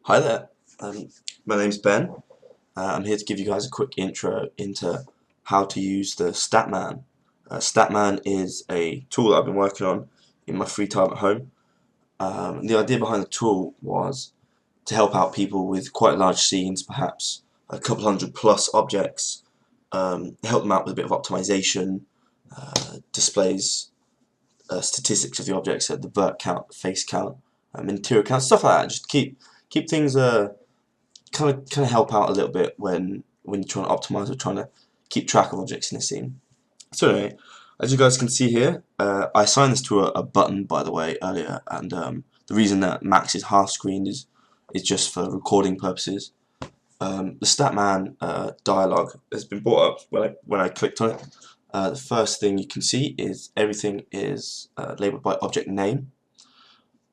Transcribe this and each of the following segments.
Hi there, my name's Ben. I'm here to give you guys a quick intro into how to use the Statman. Statman is a tool that I've been working on in my free time at home. The idea behind the tool was to help out people with quite large scenes, perhaps a couple hundred plus objects, help them out with a bit of optimization, displays statistics of the objects, so the vert count, the face count, interior count, stuff like that. Just keep things kind of help out a little bit when you're trying to optimize or trying to keep track of objects in a scene. So anyway, as you guys can see here, I assigned this to a button, by the way, earlier, and the reason that Max is half screened is just for recording purposes. The Statman dialog has been brought up when I clicked on it. The first thing you can see is everything is labeled by object name.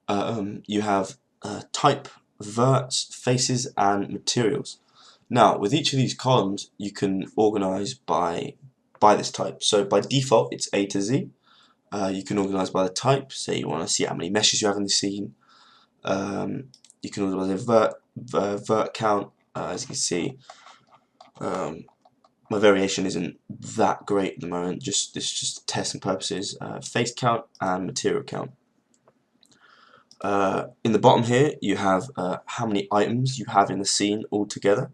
You have type, verts, faces, and materials. Now, with each of these columns, you can organize by this type. So by default, it's A to Z. You can organize by the type. Say you want to see how many meshes you have in the scene. You can organize by the vert count. As you can see, my variation isn't that great at the moment. This is just testing purposes. Face count and material count. In the bottom here, you have how many items you have in the scene altogether,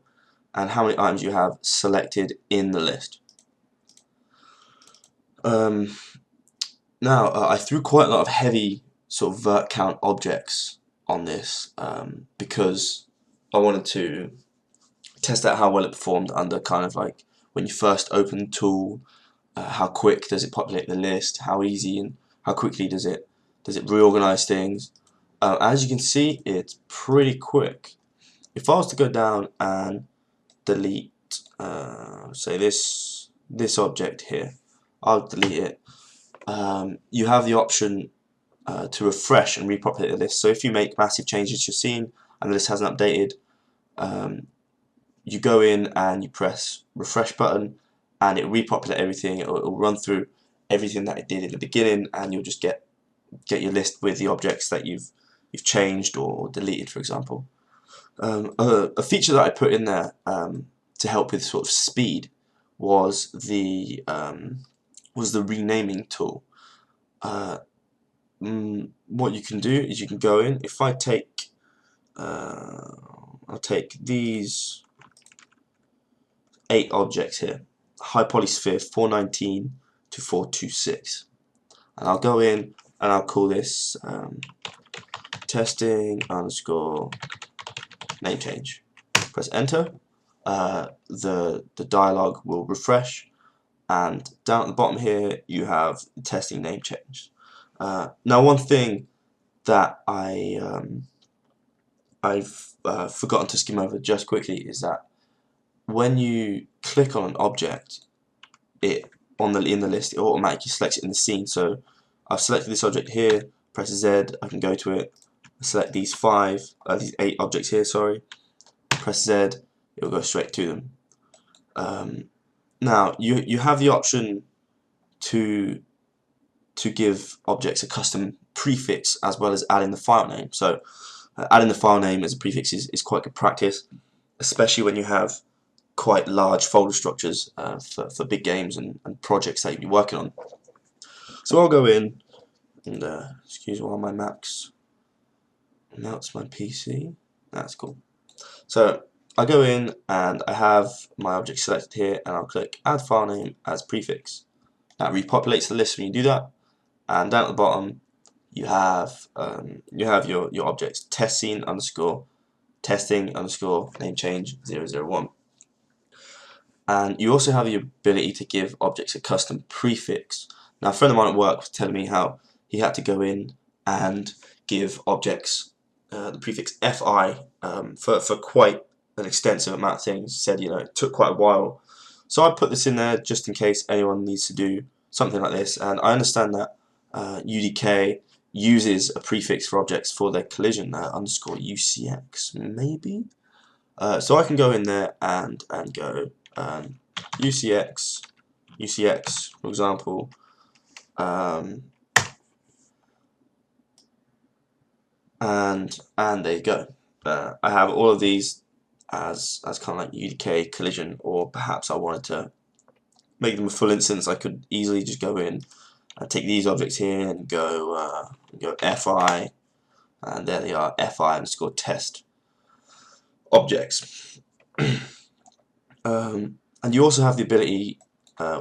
and how many items you have selected in the list. Now, I threw quite a lot of heavy sort of vert count objects on this because I wanted to test out how well it performed under kind of like when you first open the tool, how quick does it populate the list, how easy and how quickly does it reorganize things. As you can see, it's pretty quick. If I was to go down and delete, say this object here, I'll delete it. You have the option to refresh and repopulate the list. So if you make massive changes to your scene and the list hasn't updated, you go in and you press refresh button, and it repopulate everything. It'll run through everything that it did in the beginning, and you'll just get your list with the objects that you've changed or deleted, for example. A feature that I put in there to help with sort of speed was the renaming tool. What you can do is you can go in. If I take, I'll take these 8 objects here, high poly sphere 419 to 426, and I'll go in and I'll call this testing underscore name change. Press enter. The dialog will refresh, and down at the bottom here you have the testing name change. Now, one thing that I've forgotten to skim over just quickly is that when you click on an object, in the list, it automatically selects it in the scene. So I've selected this object here. Press Z. I can go to it. Select these 8 objects here. Sorry. Press Z. It will go straight to them. Now you have the option to give objects a custom prefix as well as adding the file name. So adding the file name as a prefix is quite good practice, especially when you have quite large folder structures for big games and projects that you'll be working on. So I'll go in and excuse me while my Max melts my PC. That's cool. So I go in and I have my object selected here, and I'll click add file name as prefix. That repopulates the list when you do that, and down at the bottom you have your objects test scene underscore testing underscore name change 001. And you also have the ability to give objects a custom prefix. Now, a friend of mine at work was telling me how he had to go in and give objects the prefix FI for quite an extensive amount of things. He said, it took quite a while. So I put this in there just in case anyone needs to do something like this. And I understand that UDK uses a prefix for objects for their collision, underscore UCX maybe. So I can go in there and go UCX, for example, and there you go. I have all of these as kind of like UDK collision, or perhaps I wanted to make them a full instance. I could easily just go in and take these objects here and go fi, and there they are, fi underscore test objects. And you also have the ability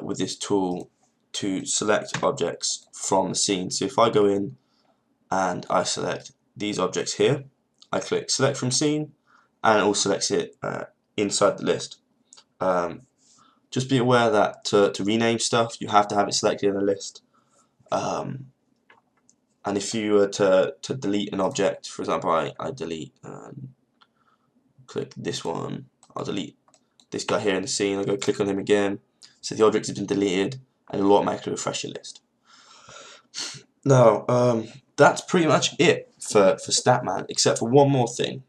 with this tool to select objects from the scene. So if I go in and I select these objects here, I click select from scene, and it all selects it inside the list. Just be aware that to rename stuff, you have to have it selected in the list. And if you were to delete an object, for example, I delete, click this one, I'll delete this guy here in the scene, I'll go click on him again, so the object has been deleted, and it'll automatically refresh your list. Now, that's pretty much it for Statman, except for one more thing.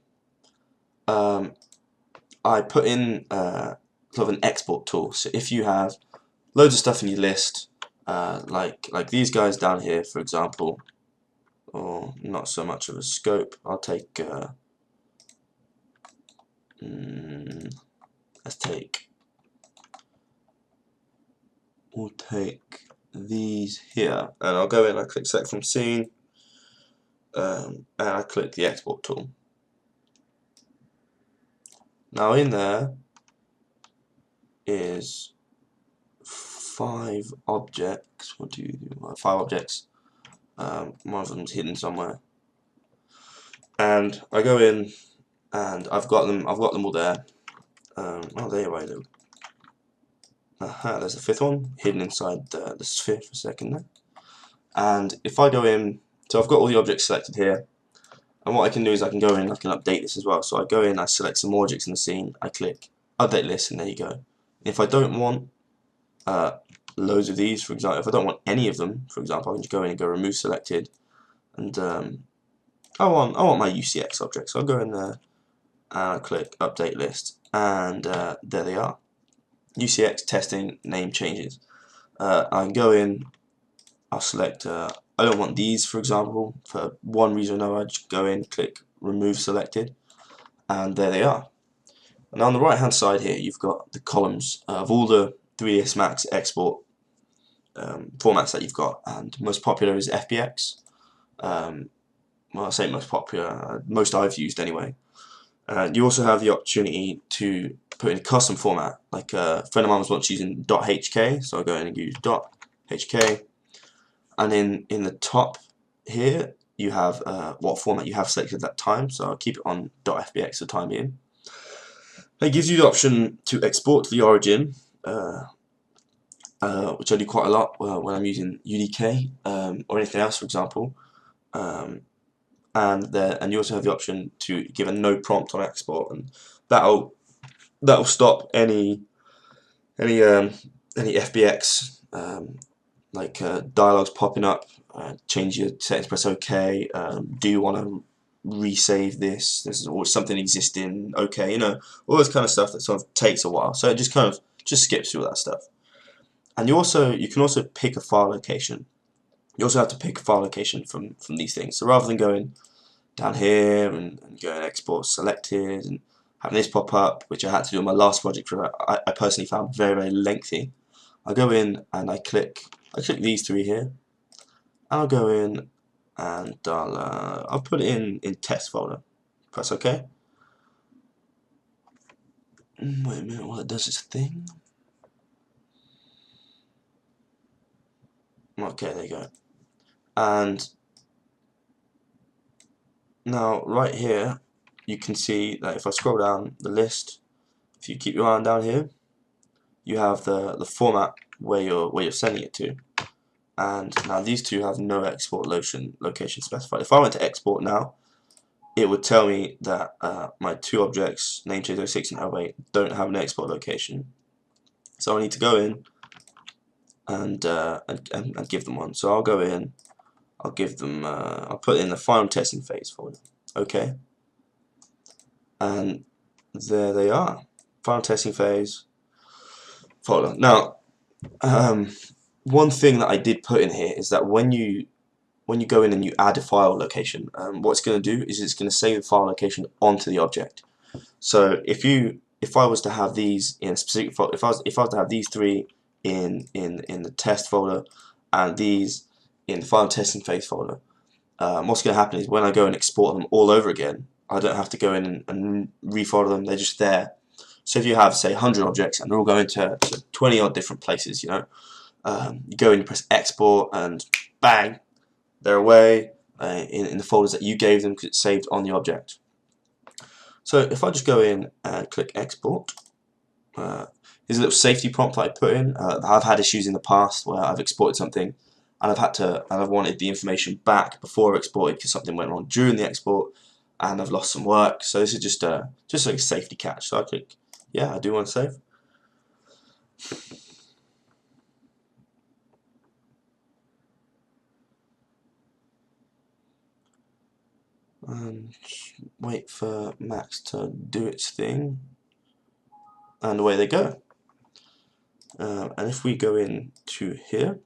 I put in sort of an export tool, so if you have loads of stuff in your list, like these guys down here, for example, or not so much of a scope, I'll take we'll take these here, and I'll go in, I click select from scene, and I click the export tool. Now in there is 5 objects, 5 objects, one of them's hidden somewhere, and I go in and I've got them all there. Oh, there you are. There's the 5th one hidden inside the sphere for a second there. And if I go in, so I've got all the objects selected here, and what I can do is I can go in, I can update this as well. So I go in, I select some more objects in the scene, I click update list, and there you go. If I don't want loads of these, for example, if I don't want any of them, for example, I can just go in and go remove selected, and I want my UCX objects. So I'll go in there and I click update list, and there they are. UCX testing name changes. I can go in, I'll select, I don't want these, for example, for one reason or another. I just go in, click remove selected, and there they are. And on the right hand side here, you've got the columns of all the 3ds Max export formats that you've got, and most popular is FBX. Well, I say most popular, most I've used anyway. You also have the opportunity to put in a custom format, like a friend of mine was once using .hk, so I go in and use .hk, and in the top here you have what format you have selected at that time, so I'll keep it on .fbx for the time being. It gives you the option to export to the origin, which I do quite a lot when I'm using UDK or anything else, for example. And you also have the option to give a no prompt on export, and that'll stop any FBX like dialogues popping up. Change your settings, press OK. Do you want to resave this? There's always something existing. OK, you know, all this kind of stuff that sort of takes a while. So it just kind of skips through that stuff. And you can also pick a file location. You also have to pick a file location from these things. So rather than going down here and going export selected and having this pop up, which I had to do on my last project, I personally found very, very lengthy, I go in and I click these 3 here, and I'll go in and I'll put it in test folder. Press OK. Wait a minute, while it does its thing. Okay, there you go. And now right here you can see that if I scroll down the list, if you keep your eye down here, you have the format where you're sending it to. And now these two have no export location specified. If I went to export now, it would tell me that my 2 objects, namechange06 and 08, don't have an export location. So I need to go in and give them one. So I'll go in, I'll give them, I'll put in the final testing phase folder. Okay, and there they are, final testing phase folder. Now, one thing that I did put in here is that when you when you go in and you add a file location, what it's going to do is it's going to save the file location onto the object. So if I was to have these in a specific folder, if I was to have these three in the test folder and these in the final testing phase folder, what's going to happen is when I go and export them all over again, I don't have to go in and refolder them, they're just there. So if you have, say, 100 objects and they're all going to 20 odd different places, you know, you go and you press export and bang, they're away in the folders that you gave them because it's saved on the object. So if I just go in and click export, here's a little safety prompt that I put in. I've had issues in the past where I've exported something and I've wanted the information back before I exported because something went wrong during the export and I've lost some work. So this is just like a safety catch. So I click, yeah, I do want to save. And wait for Max to do its thing, and away they go. And if we go into here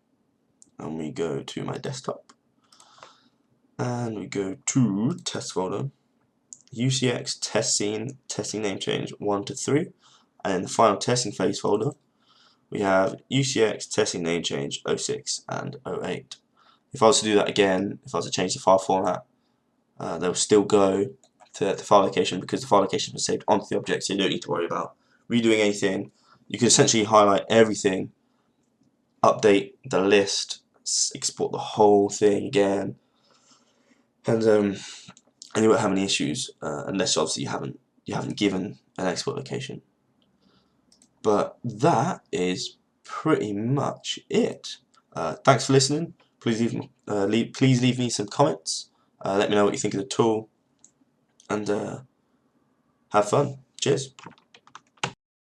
and we go to my desktop and we go to test folder, UCX test scene testing name change 1 to 3, and in the final testing phase folder we have UCX testing name change 06 and 08. If I was to do that again, if I was to change the file format, they'll still go to the file location because the file location was saved onto the object, so you don't need to worry about redoing anything. You can essentially highlight everything, update the list, export the whole thing again, and you won't have any issues unless obviously you haven't given an export location. But that is pretty much it. Thanks for listening. Please leave me some comments. Let me know what you think of the tool, and have fun. Cheers.